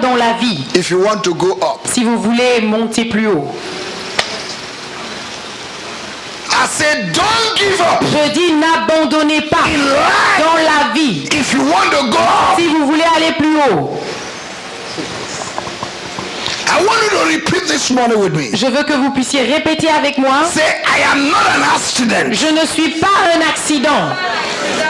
faire dans la vie, if you want to go up. si vous voulez monter plus haut. I said, don't give up. Je dis, n'abandonnez pas In life, dans la vie. if you want to go up, Si vous voulez aller plus haut, I want you to repeat this morning with me. je veux que vous puissiez répéter avec moi. Say, I am not an accident. Je ne suis pas un accident.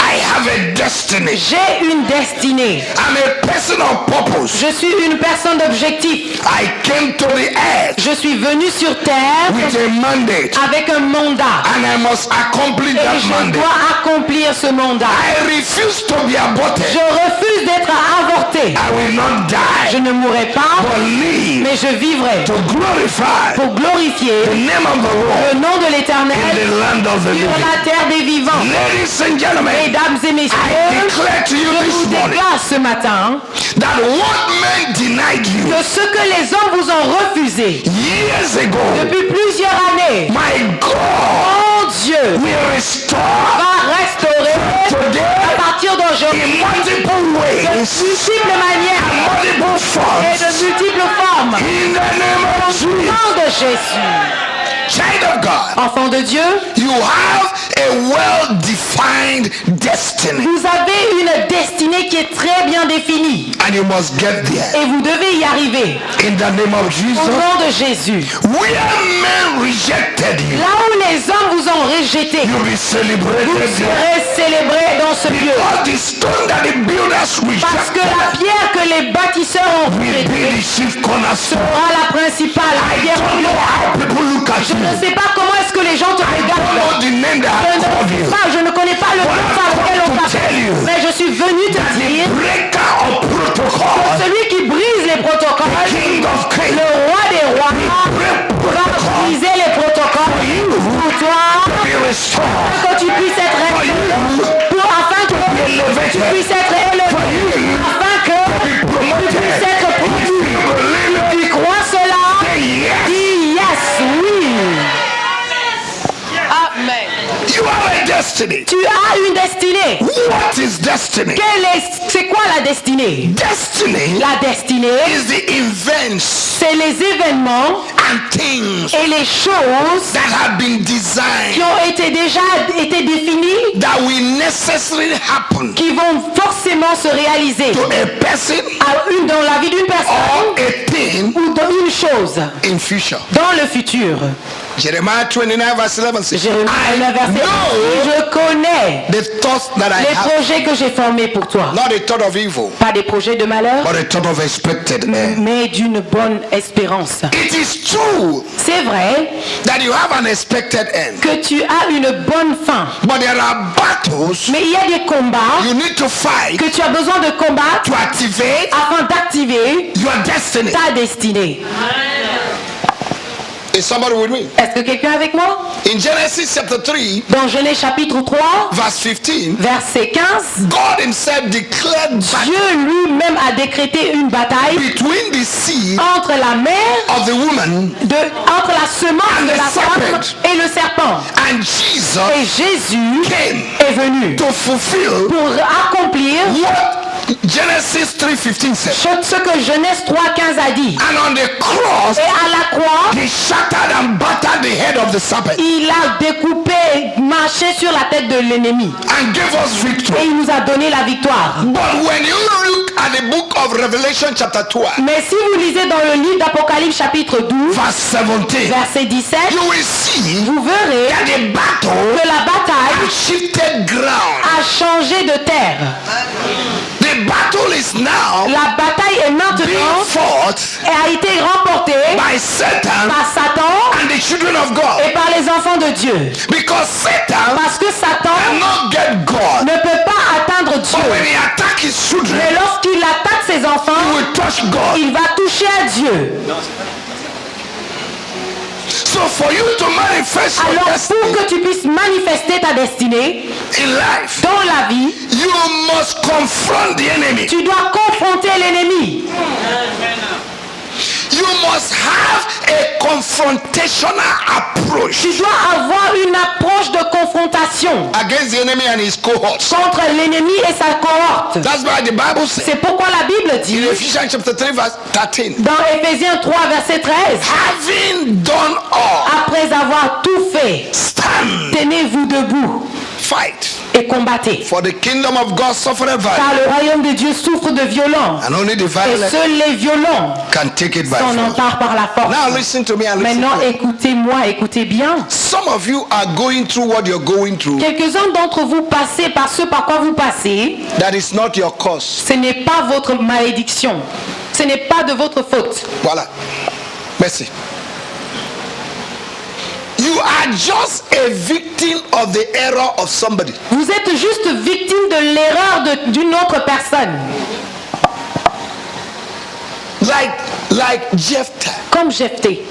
I have a destiny. J'ai une destinée. I'm a person of purpose. Je suis une personne d'objectif. I came to the earth Je suis venu sur terre with a mandate, avec un mandat. and I must accomplish Et that je mandate. dois accomplir ce mandat. I refuse to be aborted. Je refuse d'être avorté. I will not Je die, ne mourrai pas, but live mais je vivrai to glorify pour glorifier the name of the Lord le nom de in l'Éternel the land of the sur living. la terre des vivants. Ladies and gentlemen, Mesdames et I messieurs, declare to you je this vous morning déclare ce matin that what men denied you que ce que les hommes vous ont refusé years ago, depuis plusieurs années, my God mon Dieu will restore va restaurer today à partir d'aujourd'hui in multiple de ways, multiples manières multiple et forms, de multiples formes. in the name of Au Jesus. nom de Jésus. Child of God, Enfant de Dieu, you have a well-defined destiny, vous avez une destinée qui est très bien définie and you must get there et vous devez y arriver in the name of au Jesus. nom de Jésus. Where men rejected you, Là où les hommes vous ont rejeté, you'll be vous celebrated there. serez célébrés dans ce lieu. All the stone that the builders Parce que rejected la pierre que les bâtisseurs ont will be rejetée the chief cornerstone. sera la principale, la I pierre don't know how people look at Je you. ne sais pas comment est-ce que les gens te I don't regardent. know the name that I called you. Je ne connais pas le nom par lequel on t'appelle. Mais je suis venu te dire Breaker of protocol, celui qui brise les protocoles, King of Kings, le roi des rois, va briser les protocoles pour toi, be restored. que tu puisses être restauré, afin que tu puisses être élevé, afin que tu puisses être promu. Tu crois cela? Dis yes, oui. Amen. You have a destiny. Tu as une destinée. What is destiny? C'est quoi la destinée? Destiny La destinée, is the events c'est les événements and things et les choses that have been qui designed ont déjà été définies, that will necessarily happen qui vont forcément se réaliser to a person dans la vie d'une personne or a thing ou dans une chose in future. dans le futur. Jeremiah 29 verse 11 says, Jérémie 29, verset 1, know je connais the thoughts that I les have, projets que j'ai formés pour toi. not a thought of evil, Pas des projets de malheur, but a thought of expected end. mais d'une bonne espérance. It is true C'est vrai that you have an expected end, que tu as une bonne fin, but there are battles mais il y a des combats you need to fight que tu as besoin de combattre to activate afin d'activer your destiny. ta destinée. Is somebody with me? Est-ce que quelqu'un est avec moi? In Genesis chapter 3 Dans Genèse chapitre 3, verse 15, verset 15, God himself declared battle Dieu lui-même a décrété une bataille between the seed entre la mère, of the woman entre la semence de la femme et le serpent. and Jesus Et Jésus came est venu to fulfill pour accomplir what Genesis 3:15 said. ce que Genèse 3,15 a dit. And on the cross, Et à la croix, he shattered and battered the head of the serpent il a découpé, marché sur la tête de l'ennemi. and gave us Et victory. il nous a donné la victoire. But when you look at the book of Revelation chapter 12, Mais si vous lisez dans le livre d'Apocalypse chapitre 12, verse 17, verset 17, you will see vous verrez that the battle que la bataille has shifted ground. a changé de terre. The battle is now La bataille est being maintenant fought et a été remportée by Satan par Satan and the children of God. et par les enfants de Dieu. Because Satan Parce que Satan cannot get God. ne peut pas atteindre But Dieu. when he attacks his children, Mais lorsqu'il attaque ses he enfants, will touch God. il va toucher à Dieu. So for you to manifest your Alors destiny pour que tu puisses manifester ta destinée in life, dans la vie, you must confront the enemy. tu dois confronter l'ennemi. You must have a confrontational approach Tu dois avoir une approche de confrontation against the enemy and his cohorts. contre l'ennemi et sa cohorte. That's why the Bible says C'est pourquoi la Bible dit in Ephesians chapter 3 verse 13, dans Éphésiens 3 verset 13, having done all, après avoir tout fait, stand, tenez-vous debout fight. et combattez. For the kingdom of God suffereth Car violence, le royaume de Dieu souffre de violence and only the et violent seuls les violents can take it by s'en force. emparent par la force. Now listen to me and listen. Maintenant, écoutez-moi, écoutez bien. Some of you are going through what you're going through. Quelques-uns d'entre vous passez par ce par quoi vous passez. That is not your cause. Ce n'est pas votre malédiction. Ce n'est pas de votre faute. Voilà. Merci. You are just a victim of the error of somebody. Vous êtes juste victime de l'erreur d'une autre personne. Like Jephthah, Comme Jephthé,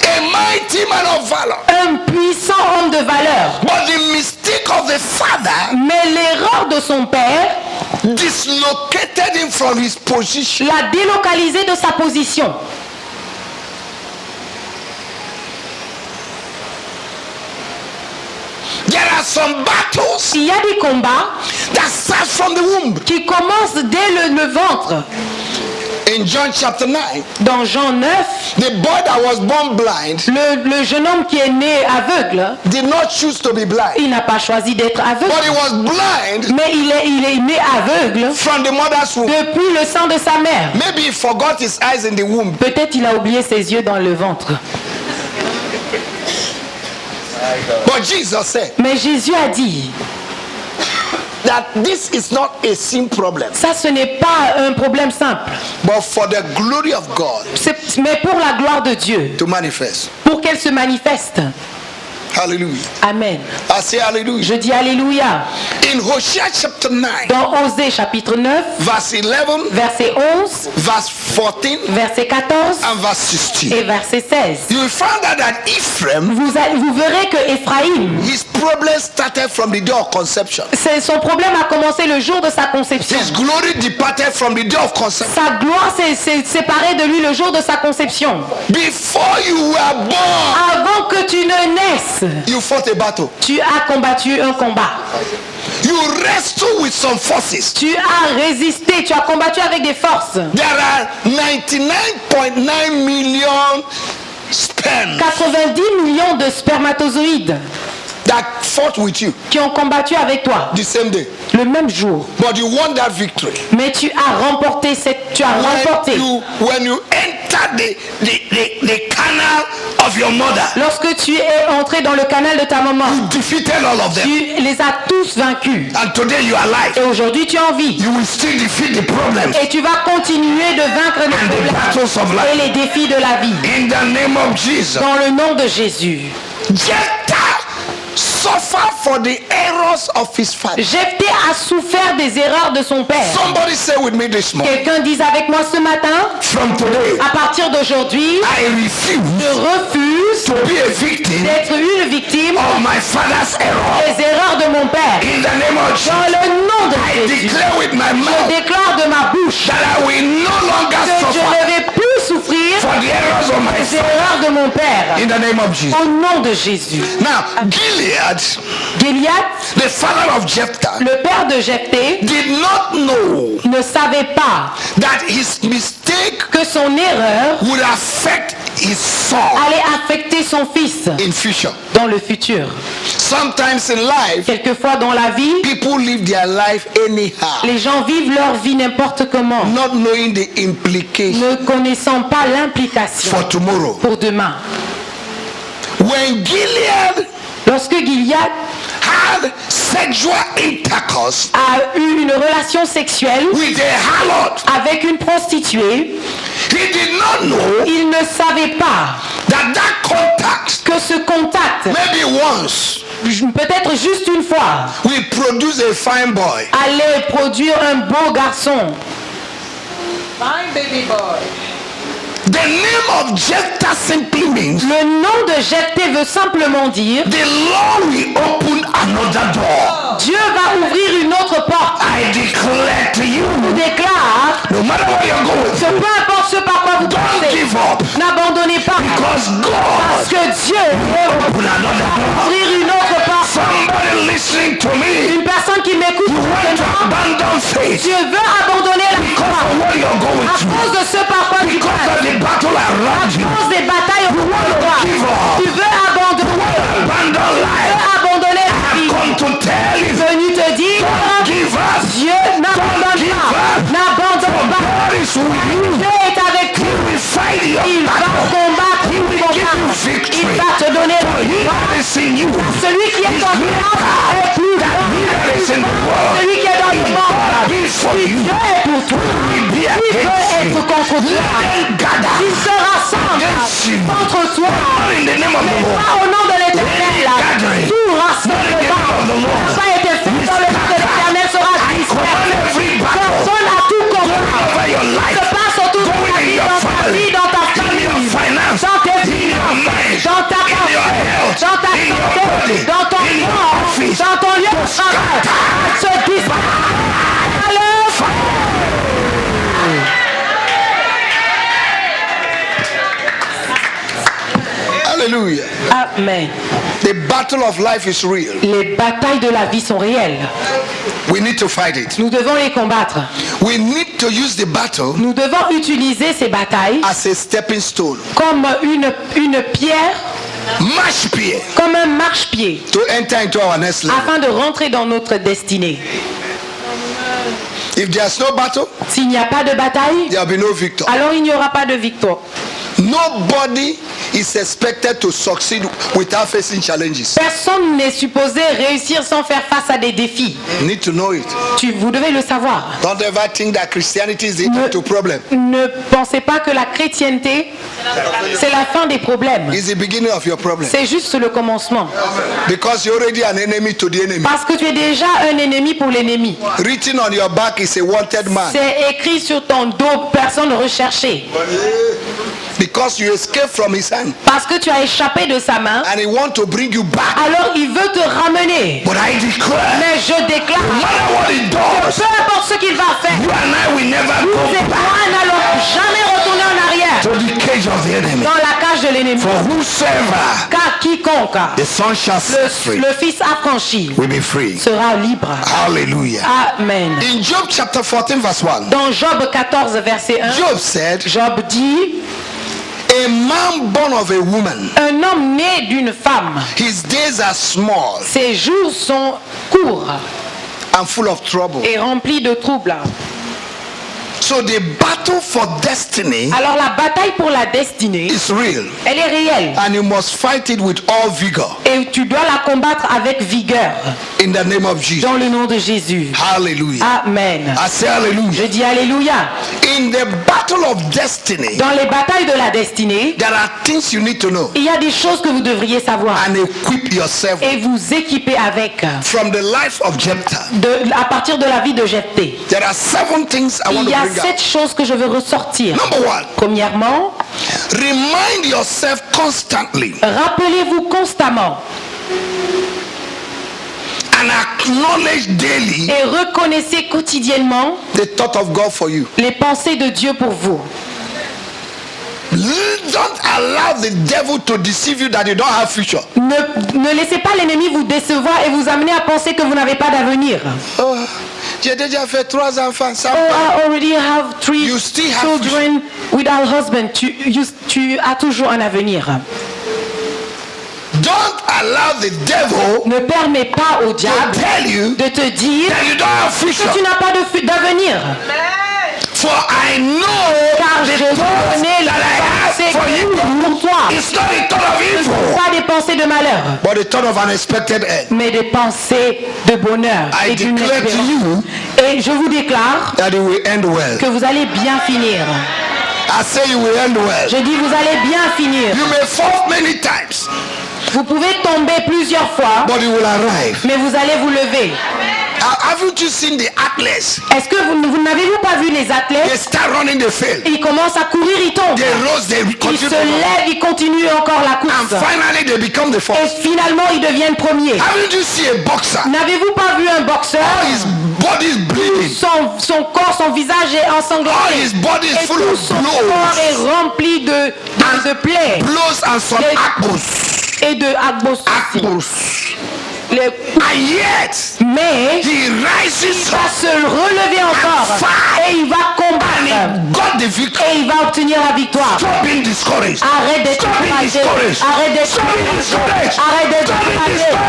a mighty man of valor. un puissant homme de valeur. But the mistake of the father Mais l'erreur de son père dislocated him from his position. l'a délocalisé de sa position. There are some battles Il y a des combats that start from the womb. qui commencent dès le ventre. In John chapter 9, Dans Jean 9, the boy that was born blind le jeune homme qui est né aveugle, did not choose to be blind, il n'a pas choisi d'être aveugle, but he was blind mais il est né aveugle from the mother's womb. depuis le sein de sa mère. Maybe he forgot his eyes in the womb. Peut-être il a oublié ses yeux dans le ventre. But Jesus said Mais Jésus a dit, that this is not a sin problem, ça ce n'est pas un problème simple, but for the glory of God mais pour la gloire de Dieu, to manifest. pour qu'elle se manifeste. Hallelujah. Amen. I say hallelujah. Je dis Alléluia. In Hosea chapter 9, Dans Osée chapitre 9, verse 11, verset 11, verse 14, verset 14 and verse 16, et verset 16. you will find out that Ephraim, Vous verrez que Éphraïm, his problem started from the day of conception. son problème a commencé le jour de sa conception. His glory departed from the day of conception. Sa gloire s'est séparée de lui le jour de sa conception. Before you were born, Avant que tu ne naisses, you fought a battle. tu as combattu un combat. You wrestle with some forces. Tu as résisté, tu as combattu avec des forces. There are 99.9 million sperm 90 millions de spermatozoïdes that fought with you qui ont combattu avec toi the same day. le même jour. But you won that victory. Mais tu as remporté When you enter the canal of your mother, Lorsque tu es entré dans le canal de ta maman, you defeated all of them. tu les as tous vaincus. And today you are alive. Et aujourd'hui tu es en vie. You will still defeat the problems Et tu vas continuer de vaincre les and the problèmes battles of et life. les défis de la vie. In the name of Jesus. Dans le nom de Jésus. Jephthah suffered for the errors of his father. Jephthé a souffert des erreurs de son père. Somebody say with me this morning, Quelqu'un dise avec moi ce matin, from today, à partir d'aujourd'hui, I refuse je refuse to be a victim d'être une victime of my father's error. des erreurs de mon père. In the name of Jesus, Dans le nom de I Jésus, declare with my je mouth déclare de ma bouche that I will no longer que je suffer ne vais plus souffrir for the errors of my des father. erreurs de mon père. In the name of Jesus. Au nom de Jésus. Now, Gilead, Gilead, the father of Jephthah, le père de Jephthé, did not know ne savait pas that his mistake que son erreur would affect his son allait affecter son fils in future. dans le futur. Sometimes in life, Quelquefois dans la vie, people live their life anyhow, les gens vivent leur vie n'importe comment, not knowing the implication ne connaissant pas l'implication for tomorrow. pour demain. When Gilead Lorsque Gilead had sexual intercourse a eu une relation sexuelle with a harlot, avec une prostituée, he did not know il ne savait pas that contact, que ce contact, maybe once, peut-être juste une fois, will produce a fine boy. allait produire un beau garçon. Fine baby boy. The name of Jephthah simply means Le nom de Jephthé veut simplement dire the Lord will open another door. Dieu va ouvrir une autre porte. I declare to you, Je déclare no matter where you're going, que peu importe importe ce par quoi vous Don't passez, give up. n'abandonnez pas. Because Parce God que Dieu veut open another door. ouvrir une autre porte. Somebody listening to me. Une personne qui m'écoute You want to maintenant, abandon faith Dieu veut abandonner la because foi. of what you're going À through. cause de ce par quoi tu Because passes. of the battle À around you. cause des batailles au fond de toi. give up. Tu veux abandonner. Abandon Tu life. veux abandonner la vie. Come to tell you. Venu te dire, Give up. Dieu n'abandonne pas. N'abandonne pas. God is with you. Dieu est avec He toi. will fight your Il va battle. combattre ton give combat. you Il victory. va te donner la He victoire. that is in you. Celui qui est en toi est plus He that is in the grand. world. Celui qui est dans le monde. God is for Si you. Dieu est pour toi, He be qui peut against être you. contre toi? Then gather. S'il se rassemble Against you. contre toi, Not in the name of the Lord. pas au nom de l'Éternel, Gathering. tout rassemblement n'a pas été fait dans le nom de l'Éternel sera Command dispersé. every battle Personne à tout combat over your se life. passe autour de ta vie, dans ta vie, dans ta In famille, your finance. dans tes In vies, your mind. dans ta In your pensée, health. dans ta In your santé, body. dans ton In your corps, office. dans ton lieu de travail, se Hallelujah. Amen. The battle of life is real. Les batailles de la vie sont réelles. We need to fight it. Nous devons les combattre. We need to use the battle Nous devons utiliser ces batailles as a stepping stone. comme une pierre, March-pied comme un marchepied, to enter into our next level. afin de rentrer dans notre destinée. If there's no battle, S'il n'y a pas de bataille, there will be no victor. alors il n'y aura pas de victoire. Nobody is expected to succeed without facing challenges. Personne n'est supposé réussir sans faire face à des défis. You need to know it. Vous devez le savoir. Don't ever think that Christianity is the end to problem. Ne pensez pas que la chrétienté, c'est la fin des problèmes. It's the beginning of your problem. C'est juste le commencement. Because you're already an enemy to the enemy. Parce que tu es déjà un ennemi pour l'ennemi. Written on your back is a wanted man. C'est écrit sur ton dos, personne recherchée. Because you escaped from his hand. Parce que tu as échappé de sa main, And he wants to bring you back. alors il veut te ramener. But I declare, Mais je déclare, no matter what he does, peu importe ce qu'il va faire, you and I will never nous go et back moi n'allons jamais retourner en arrière to the cage of the enemy. dans la cage de l'ennemi. For whosoever Car quiconque the son shall set free le Fils affranchi will be free. sera libre. Hallelujah. Amen. In Job chapter 14 verse 1, Dans Job 14, verset 1, Job said, Job dit, a man born of a woman, un homme né d'une femme, his days are small ses jours sont courts and full of trouble. et remplis de troubles. So the battle for destiny Alors la bataille pour la destinée, is real, elle est réelle. and you must fight it with all vigor Et tu dois la combattre avec vigueur. in the name of Jesus. Dans le nom de Jésus. Hallelujah. Amen. I say hallelujah. Je dis Alléluia. In the battle of destiny, Dans les batailles de la destinée, there are things you need to know il y a des choses que vous devriez savoir. and equip yourself Et vous équiper avec. from the life of Jephthah. À partir de la vie de Jephthé. There are 7 things I want Il y to a bring 7 out. choses que je veux ressortir. Number 1, Premièrement, remind yourself constantly rappelez-vous constamment and acknowledge daily et reconnaissez quotidiennement the thought of God for you. les pensées de Dieu pour vous. Don't allow the devil to deceive you that you don't have future. Ne laissez pas l'ennemi vous décevoir et vous amener à penser que vous n'avez pas d'avenir. Oh, j'ai déjà fait 3 enfants sans Oh, père. I already have 3 You still have children without husband. Tu as toujours un avenir. Don't allow the devil Ne permets pas au to diable tell you de te dire that you don't have future. que tu n'as pas d'avenir. For I know Car je connais la pensée for you. pour toi. It's not a thought of evil, Pas des pensées de malheur, but a thought of unexpected end. mais des pensées de bonheur I et d'une declare to espérance. you Et je vous déclare that it will end well. que vous allez bien finir. I say you will end well. Je dis vous allez bien finir. You may fall many times, Vous pouvez tomber plusieurs fois, but you will arrive. mais vous allez vous lever. Haven't you seen the athletes? Est-ce que vous n'avez-vous pas vu les They athlètes? start running, they fail. Ils commencent à courir, ils tombent. They rose, they Ils continue. se lèvent, ils continuent encore la And course. finally they become the Et first. finalement, ils deviennent premiers. Haven't you seen a boxer? N'avez-vous pas vu un boxeur? All his body is bleeding. Son corps, son visage est All ensanglanté. his body is Et full tout of son corps est blows. rempli de plaies Blows and some They- acbos. et de agbos. Acbos. Les- And yet, Mais he il rises va up se relever encore fight. et il va combattre and got the victory. et il va obtenir la victoire. Stop being discouraged. Arrête d'être Stop being découragé. discouraged. Arrête d'être Stop being découragé. discouraged. Arrête d'être Stop being découragé. discouraged.